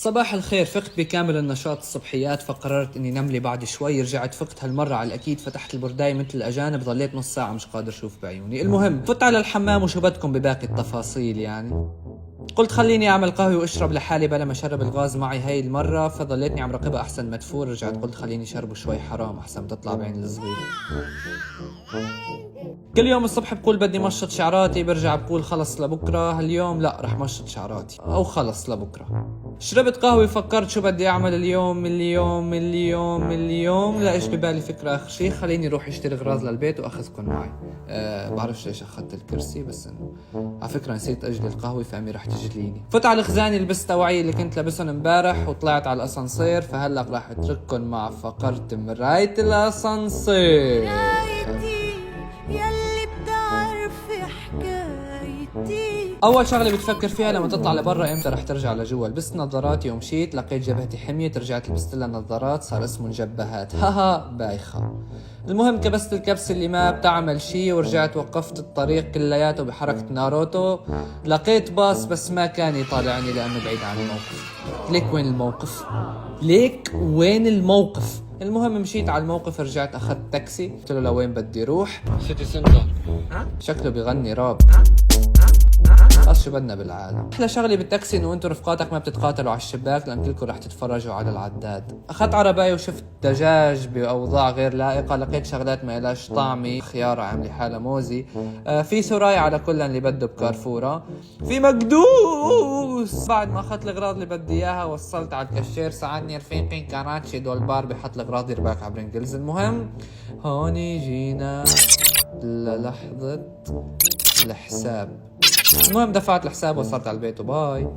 صباح الخير. فقت بكامل النشاط الصبحيات فقررت اني نملي بعد شوي. رجعت فقت هالمرة على الاكيد، فتحت البرداية مثل الاجانب، ظليت نص ساعة مش قادر اشوف بعيوني. المهم فت على الحمام وشو بدكم بباقي التفاصيل يعني. قلت خليني اعمل قهوة واشرب لحالي بلا ما شرب الغاز معي هاي المرة، فظليتني عم راقبها احسن مدفور. رجعت قلت خليني شربه شوي، حرام احسن بتطلع بعين الصغير. كل يوم الصبح بقول بدي مشط شعراتي، برجع بقول خلص لبكره. هاليوم لا، رح مشط شعراتي او خلص لبكره. شربت قهوة، فكرت شو بدي اعمل اليوم. لا ايش ببالي فكرة اخر شي، خليني اروح اشتري غراض للبيت واخذكم معي. بعرفش ليش اخذت الكرسي، بس انه على فكرة نسيت اجلي القهوة فامي رح تجليني. فت على الخزاني، لبست توعية اللي كنت لابسهم امبارح وطلعت على الاسانسير، فهلا راح اترككم مع فقرة مراية الاسانسير. يلي بتعرف حكايتي. اول شغله بتفكر فيها لما تطلع لبرا امتى رح ترجع لجوا. لبست نظاراتي ومشيت، لقيت جبهتي حميت، رجعت لبست لها نظارات، صار اسمهم جبهات. بايخه. المهم كبست الكبسه اللي ما بتعمل شي، ورجعت وقفت الطريق كلياته بحركه ناروتو. لقيت باص بس ما كان يطالعني لانه بعيد عن الموقف. ليك وين الموقف؟ المهم مشيت على الموقف، رجعت اخذت تاكسي، قلت له لوين بدي روح. سيتي سنتر. شكله بيغني راب. خلاص شو بدنا بالعالم. احلى شغله بالتاكسي انه انتم رفقاتك ما بتتقاتلوا على الشباك، لان كلكم رح تتفرجوا على العداد. اخذت عرباية وشفت دجاج باوضاع غير لائقه، لقيت شغلات ما لهاش طعمه، خياره عامله حالها موزي، في سراي على كل اللي بده بكارفوره، في مقدوس. بعد ما اخذت الاغراض اللي بدي اياها وصلت على الكاشير، ساعدني رفيقي كاراتشي دولبار بحط الاغراض يرباك على برينجلز. المهم هوني جينا للحظه الحساب. المهم دفعت الحساب وصلت على البيت وباي.